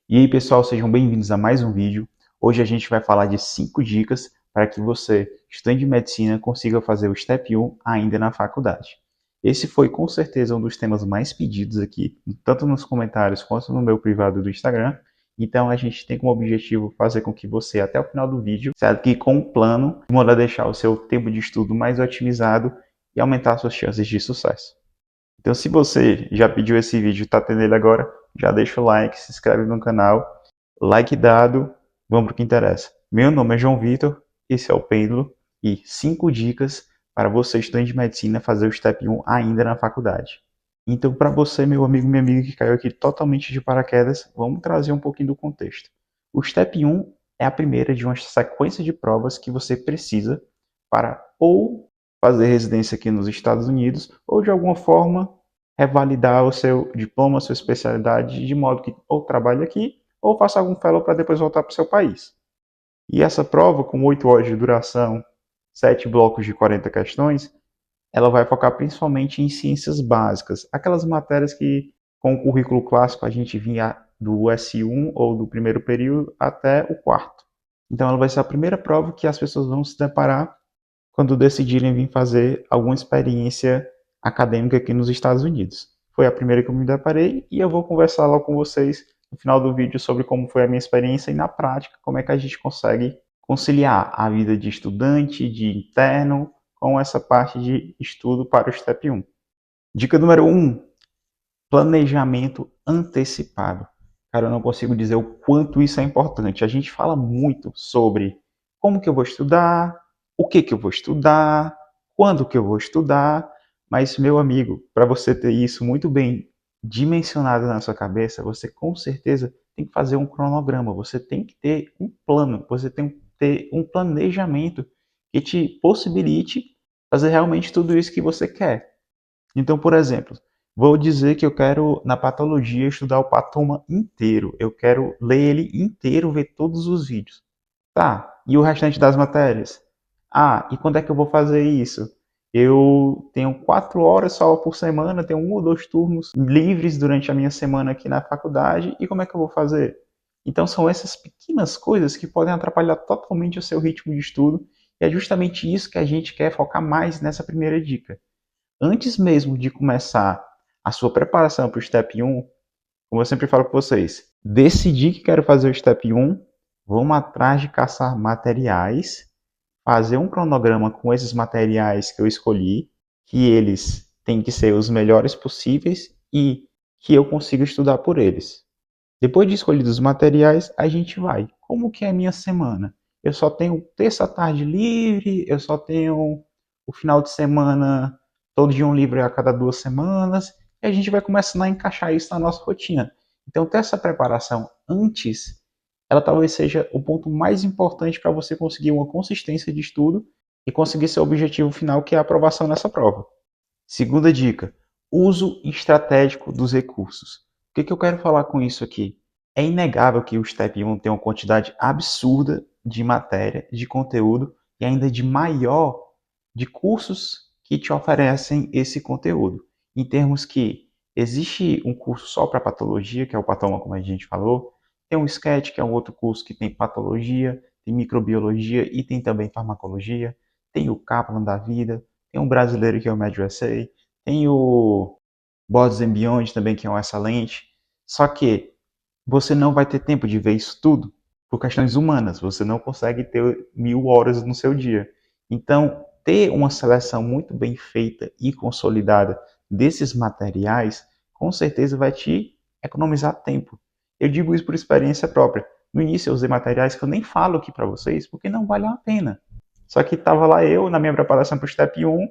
E aí, pessoal, sejam bem-vindos a mais um vídeo. Hoje a gente vai falar de 5 dicas para que você, estudante de medicina, consiga fazer o Step 1 ainda na faculdade. Esse foi com certeza um dos temas mais pedidos aqui, tanto nos comentários quanto no meu privado do Instagram. Então a gente tem como objetivo fazer com que você, até o final do vídeo, saia aqui com um plano de modo a deixar o seu tempo de estudo mais otimizado e aumentar suas chances de sucesso. Então, se você já pediu esse vídeo e está tendo ele agora, já deixa o like, se inscreve no canal. Like dado, vamos para o que interessa. Meu nome é João Vitor, esse é o Pêndulo e 5 dicas para você, estudante de medicina, fazer o Step 1 ainda na faculdade. Então, para você, meu amigo, minha amiga que caiu aqui totalmente de paraquedas, vamos trazer um pouquinho do contexto. O Step 1 é a primeira de uma sequência de provas que você precisa para ou fazer residência aqui nos Estados Unidos ou, de alguma forma, revalidar o seu diploma, a sua especialidade, de modo que ou trabalhe aqui ou faça algum fellow para depois voltar para o seu país. E essa prova, com 8 horas de duração, 7 blocos de 40 questões, ela vai focar principalmente em ciências básicas, aquelas matérias que, com o currículo clássico, a gente vinha do S1 ou do primeiro período até o quarto. Então, ela vai ser a primeira prova que as pessoas vão se deparar quando decidirem vir fazer alguma experiência acadêmica aqui nos Estados Unidos. Foi a primeira que eu me deparei e eu vou conversar lá com vocês no final do vídeo sobre como foi a minha experiência e na prática como é que a gente consegue conciliar a vida de estudante, de interno, com essa parte de estudo para o Step 1. Dica número 1, planejamento antecipado. Cara, eu não consigo dizer o quanto isso é importante. A gente fala muito sobre como que eu vou estudar, o que que eu vou estudar, quando que eu vou estudar, mas, meu amigo, para você ter isso muito bem dimensionado na sua cabeça, você com certeza tem que fazer um cronograma, você tem que ter um plano, você tem que ter um planejamento que te possibilite fazer realmente tudo isso que você quer. Então, por exemplo, vou dizer que eu quero, na patologia, estudar o patoma inteiro. Eu quero ler ele inteiro, ver todos os vídeos. Tá, e o restante das matérias? Ah, e quando é que eu vou fazer isso? Eu tenho 4 horas só por semana, tenho 1 ou 2 turnos livres durante a minha semana aqui na faculdade, e como é que eu vou fazer? Então são essas pequenas coisas que podem atrapalhar totalmente o seu ritmo de estudo, e é justamente isso que a gente quer focar mais nessa primeira dica. Antes mesmo de começar a sua preparação para o Step 1, como eu sempre falo para vocês, decidi que quero fazer o Step 1, vamos atrás de caçar materiais, fazer um cronograma com esses materiais que eu escolhi, que eles têm que ser os melhores possíveis e que eu consiga estudar por eles. Depois de escolhidos os materiais, a gente vai. Como que é a minha semana? Eu só tenho terça tarde livre, eu só tenho o final de semana todo dia um livre a cada 2 semanas, e a gente vai começando a encaixar isso na nossa rotina. Então, ter essa preparação antes, ela talvez seja o ponto mais importante para você conseguir uma consistência de estudo e conseguir seu objetivo final, que é a aprovação nessa prova. Segunda dica, uso estratégico dos recursos. O que eu quero falar com isso aqui? É inegável que o Step 1 tem uma quantidade absurda de matéria, de conteúdo e ainda de maior de cursos que te oferecem esse conteúdo. Em termos que existe um curso só para patologia, que é o Patoma, como a gente falou, tem um SCET, que é um outro curso que tem patologia, tem microbiologia e tem também farmacologia, tem o Kaplan da vida, tem um brasileiro que é o MedUSA, tem o Borders and Beyond também, que é um excelente. Só que você não vai ter tempo de ver isso tudo por questões humanas. Você não consegue ter 1.000 horas no seu dia. Então, ter uma seleção muito bem feita e consolidada desses materiais, com certeza vai te economizar tempo. Eu digo isso por experiência própria. No início eu usei materiais que eu nem falo aqui para vocês, porque não vale a pena. Só que estava lá eu, na minha preparação para o Step 1,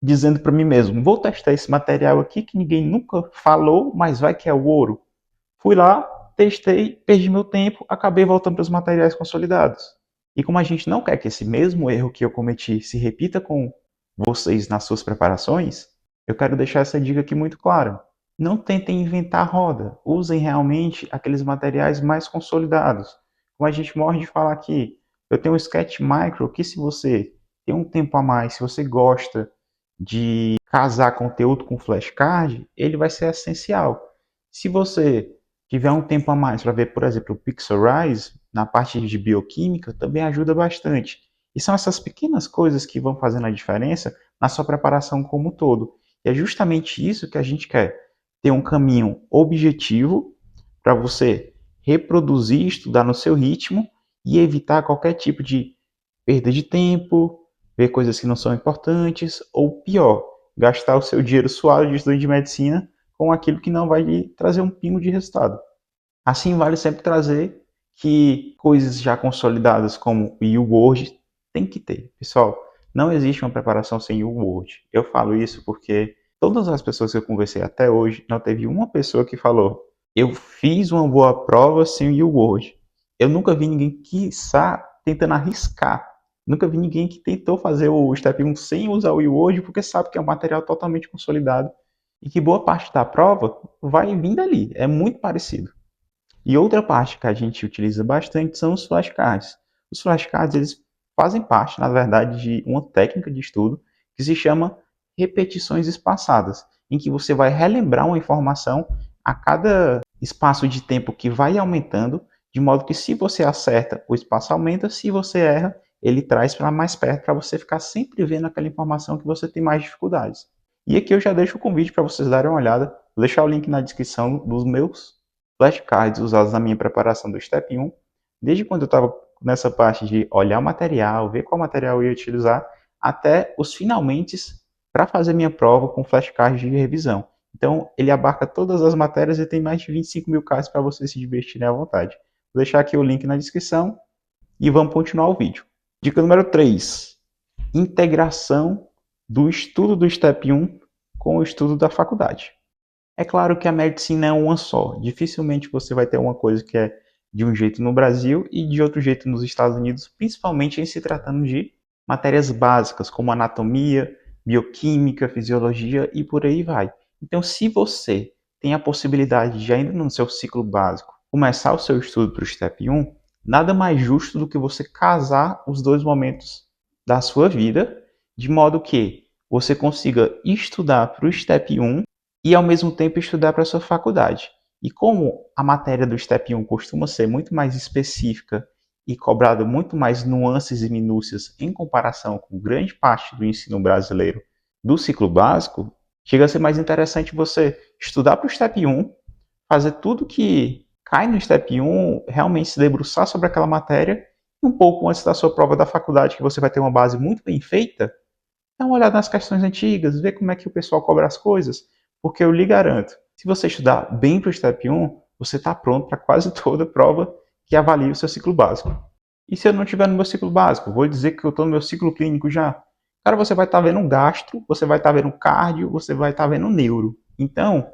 dizendo para mim mesmo, vou testar esse material aqui que ninguém nunca falou, mas vai que é o ouro. Fui lá, testei, perdi meu tempo, acabei voltando para os materiais consolidados. E como a gente não quer que esse mesmo erro que eu cometi se repita com vocês nas suas preparações, eu quero deixar essa dica aqui muito clara. Não tentem inventar a roda, usem realmente aqueles materiais mais consolidados. Como a gente morre de falar aqui, eu tenho um Sketch Micro que, se você tem um tempo a mais, se você gosta de casar conteúdo com flashcard, ele vai ser essencial. Se você tiver um tempo a mais para ver, por exemplo, o Pixelrise, na parte de bioquímica, também ajuda bastante. E são essas pequenas coisas que vão fazendo a diferença na sua preparação como um todo. E é justamente isso que a gente quer, ter um caminho objetivo para você reproduzir, estudar no seu ritmo e evitar qualquer tipo de perda de tempo, ver coisas que não são importantes, ou pior, gastar o seu dinheiro suado de estudante de medicina com aquilo que não vai lhe trazer um pingo de resultado. Assim, vale sempre trazer que coisas já consolidadas como o U-Word tem que ter. Pessoal, não existe uma preparação sem U-Word. Eu falo isso porque todas as pessoas que eu conversei até hoje, não teve uma pessoa que falou: eu fiz uma boa prova sem o U-Word. Eu nunca vi ninguém, quiçá, tentando arriscar. Nunca vi ninguém que tentou fazer o Step 1 sem usar o U-Word, porque sabe que é um material totalmente consolidado e que boa parte da prova vai vir dali. É muito parecido. E outra parte que a gente utiliza bastante são os flashcards. Os flashcards, eles fazem parte, na verdade, de uma técnica de estudo que se chama repetições espaçadas, em que você vai relembrar uma informação a cada espaço de tempo que vai aumentando, de modo que se você acerta, o espaço aumenta, se você erra, ele traz para mais perto para você ficar sempre vendo aquela informação que você tem mais dificuldades. E aqui eu já deixo o convite para vocês darem uma olhada, vou deixar o link na descrição dos meus flashcards usados na minha preparação do Step 1, desde quando eu estava nessa parte de olhar o material, ver qual material eu ia utilizar, até os finalmente para fazer minha prova com flashcards de revisão. Então, ele abarca todas as matérias e tem mais de 25 mil cards para vocês se divertirem à vontade. Vou deixar aqui o link na descrição e vamos continuar o vídeo. Dica número 3. Integração do estudo do Step 1 com o estudo da faculdade. É claro que a medicina é uma só. Dificilmente você vai ter uma coisa que é de um jeito no Brasil e de outro jeito nos Estados Unidos, principalmente em se tratando de matérias básicas como anatomia, bioquímica, fisiologia e por aí vai. Então, se você tem a possibilidade de, ainda no seu ciclo básico, começar o seu estudo para o Step 1, nada mais justo do que você casar os dois momentos da sua vida, de modo que você consiga estudar para o Step 1 e ao mesmo tempo estudar para a sua faculdade. E como a matéria do Step 1 costuma ser muito mais específica e cobrada muito mais nuances e minúcias em comparação com grande parte do ensino brasileiro do ciclo básico, chega a ser mais interessante você estudar para o Step 1, fazer tudo que cai no Step 1, realmente se debruçar sobre aquela matéria, e um pouco antes da sua prova da faculdade, que você vai ter uma base muito bem feita, dá uma olhada nas questões antigas, ver como é que o pessoal cobra as coisas, porque eu lhe garanto, se você estudar bem para o Step 1, você está pronto para quase toda prova que avalie o seu ciclo básico. E se eu não estiver no meu ciclo básico, vou dizer que eu estou no meu ciclo clínico já. Cara, você vai estar vendo gastro, você vai estar vendo cardio, você vai estar vendo neuro. Então,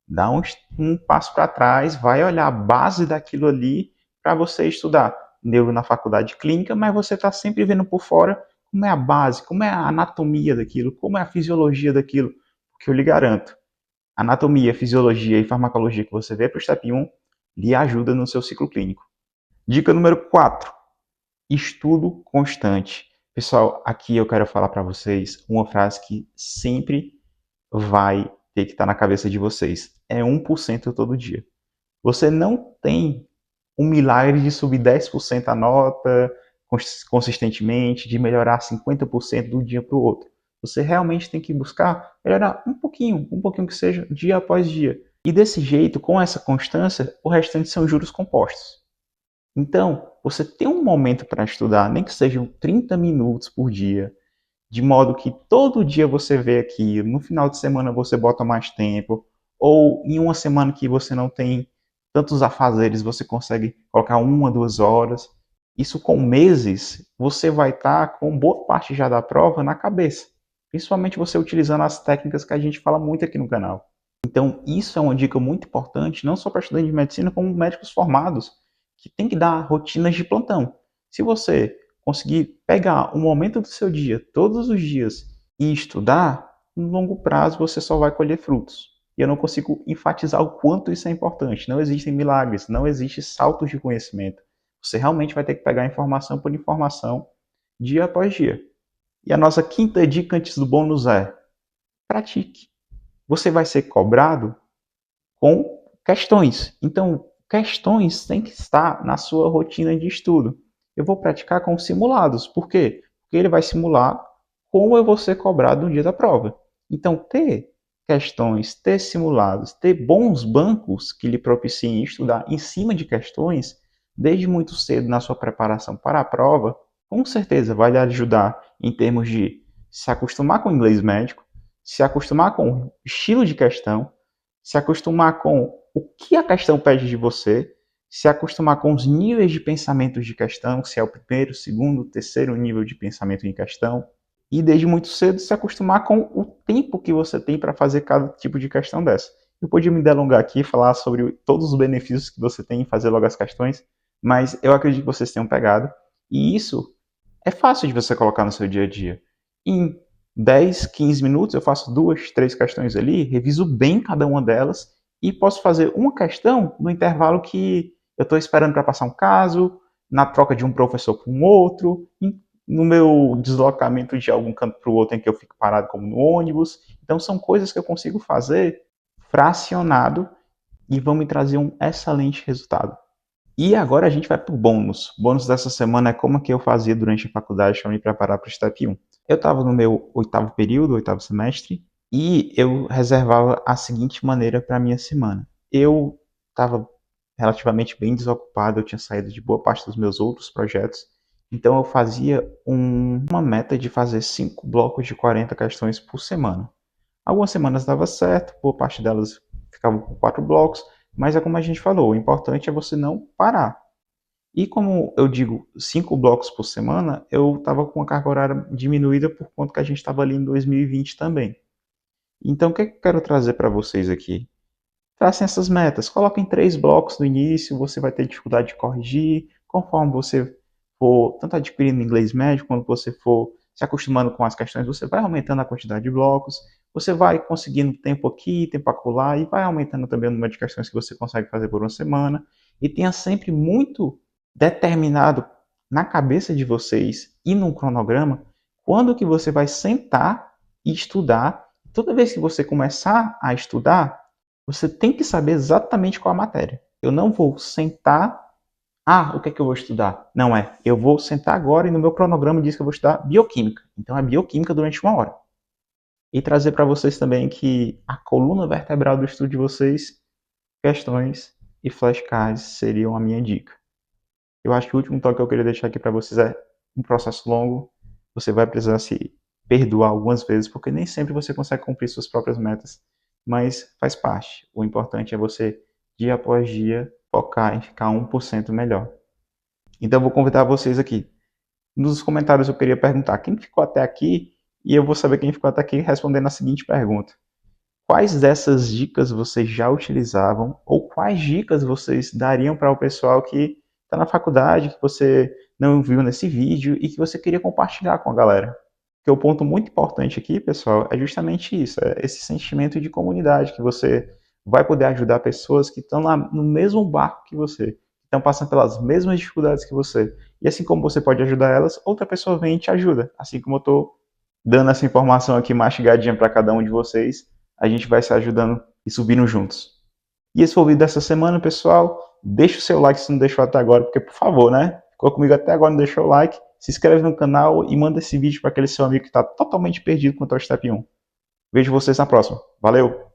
dá um passo para trás, vai olhar a base daquilo ali para você estudar neuro na faculdade clínica, mas você está sempre vendo por fora como é a base, como é a anatomia daquilo, como é a fisiologia daquilo. Porque eu lhe garanto, anatomia, fisiologia e farmacologia que você vê para o Step 1 lhe ajuda no seu ciclo clínico. Dica número 4. Estudo constante. Pessoal, aqui eu quero falar para vocês uma frase que sempre vai ter que estar na cabeça de vocês. É 1% todo dia. Você não tem um milagre de subir 10% a nota consistentemente, de melhorar 50% do dia para o outro. Você realmente tem que buscar melhorar um pouquinho que seja, dia após dia. E desse jeito, com essa constância, o restante são juros compostos. Então, você tem um momento para estudar, nem que sejam 30 minutos por dia, de modo que todo dia você vê aquilo, no final de semana você bota mais tempo, ou em uma semana que você não tem tantos afazeres, você consegue colocar 1, 2 horas. Isso com meses, você vai estar com boa parte já da prova na cabeça. Principalmente você utilizando as técnicas que a gente fala muito aqui no canal. Então, isso é uma dica muito importante, não só para estudantes de medicina, como médicos formados, que tem que dar rotinas de plantão. Se você conseguir pegar um momento do seu dia, todos os dias, e estudar, no longo prazo você só vai colher frutos. E eu não consigo enfatizar o quanto isso é importante. Não existem milagres, não existem saltos de conhecimento. Você realmente vai ter que pegar informação por informação, dia após dia. E a nossa quinta dica antes do bônus é: pratique. Você vai ser cobrado com questões. Então, questões têm que estar na sua rotina de estudo. Eu vou praticar com simulados. Por quê? Porque ele vai simular como eu vou ser cobrado no dia da prova. Então, ter questões, ter simulados, ter bons bancos que lhe propiciem estudar em cima de questões, desde muito cedo na sua preparação para a prova, com certeza vai lhe ajudar em termos de se acostumar com o inglês médico, se acostumar com o estilo de questão, se acostumar com o que a questão pede de você, se acostumar com os níveis de pensamento de questão, se é o primeiro, segundo, terceiro nível de pensamento em questão, e desde muito cedo se acostumar com o tempo que você tem para fazer cada tipo de questão dessa. Eu podia me delongar aqui e falar sobre todos os benefícios que você tem em fazer logo as questões, mas eu acredito que vocês tenham pegado, e isso é fácil de você colocar no seu dia a dia. Em 10, 15 minutos eu faço 2, 3 questões ali, reviso bem cada uma delas e posso fazer uma questão no intervalo que eu estou esperando para passar um caso, na troca de um professor para um outro, no meu deslocamento de algum canto para o outro em que eu fico parado como no ônibus. Então são coisas que eu consigo fazer fracionado e vão me trazer um excelente resultado. E agora a gente vai para o bônus. O bônus dessa semana é como que eu fazia durante a faculdade para me preparar para o Step 1. Eu estava no meu oitavo período, oitavo semestre, e eu reservava a seguinte maneira para a minha semana. Eu estava relativamente bem desocupado, eu tinha saído de boa parte dos meus outros projetos, então eu fazia uma meta de fazer 5 blocos de 40 questões por semana. Algumas semanas dava certo, boa parte delas ficavam com 4 blocos, mas é como a gente falou, o importante é você não parar. E como eu digo 5 blocos por semana, eu estava com a carga horária diminuída por conta que a gente estava ali em 2020 também. Então o que eu quero trazer para vocês aqui? Tracem essas metas, coloquem 3 blocos no início, você vai ter dificuldade de corrigir, conforme você for tanto adquirindo inglês médio, quando você for se acostumando com as questões, você vai aumentando a quantidade de blocos, você vai conseguindo tempo aqui, tempo acolá, e vai aumentando também o número de questões que você consegue fazer por uma semana, e tenha sempre muito determinado na cabeça de vocês e num cronograma quando que você vai sentar e estudar. Toda vez que você começar a estudar, você tem que saber exatamente qual a matéria. Eu não vou sentar, o que é que eu vou estudar? Não é, eu vou sentar agora e no meu cronograma diz que eu vou estudar bioquímica. Então é bioquímica durante 1 hora. E trazer para vocês também que a coluna vertebral do estudo de vocês, questões e flashcards seriam a minha dica. Eu acho que o último toque que eu queria deixar aqui para vocês é um processo longo. Você vai precisar se perdoar algumas vezes, porque nem sempre você consegue cumprir suas próprias metas, mas faz parte. O importante é você, dia após dia, focar em ficar 1% melhor. Então eu vou convidar vocês aqui. Nos comentários eu queria perguntar quem ficou até aqui, e eu vou saber quem ficou até aqui respondendo a seguinte pergunta. Quais dessas dicas vocês já utilizavam ou quais dicas vocês dariam para o pessoal que está na faculdade, que você não viu nesse vídeo e que você queria compartilhar com a galera? Porque o ponto muito importante aqui, pessoal, é justamente isso, é esse sentimento de comunidade, que você vai poder ajudar pessoas que estão no mesmo barco que você, que estão passando pelas mesmas dificuldades que você. E assim como você pode ajudar elas, outra pessoa vem e te ajuda. Assim como eu estou dando essa informação aqui mastigadinha para cada um de vocês, a gente vai se ajudando e subindo juntos. E esse foi o vídeo dessa semana, pessoal. Deixa o seu like se não deixou até agora, porque, por favor, né? Ficou comigo até agora, não deixou o like. Se inscreve no canal e manda esse vídeo para aquele seu amigo que está totalmente perdido quanto ao Step 1. Vejo vocês na próxima. Valeu!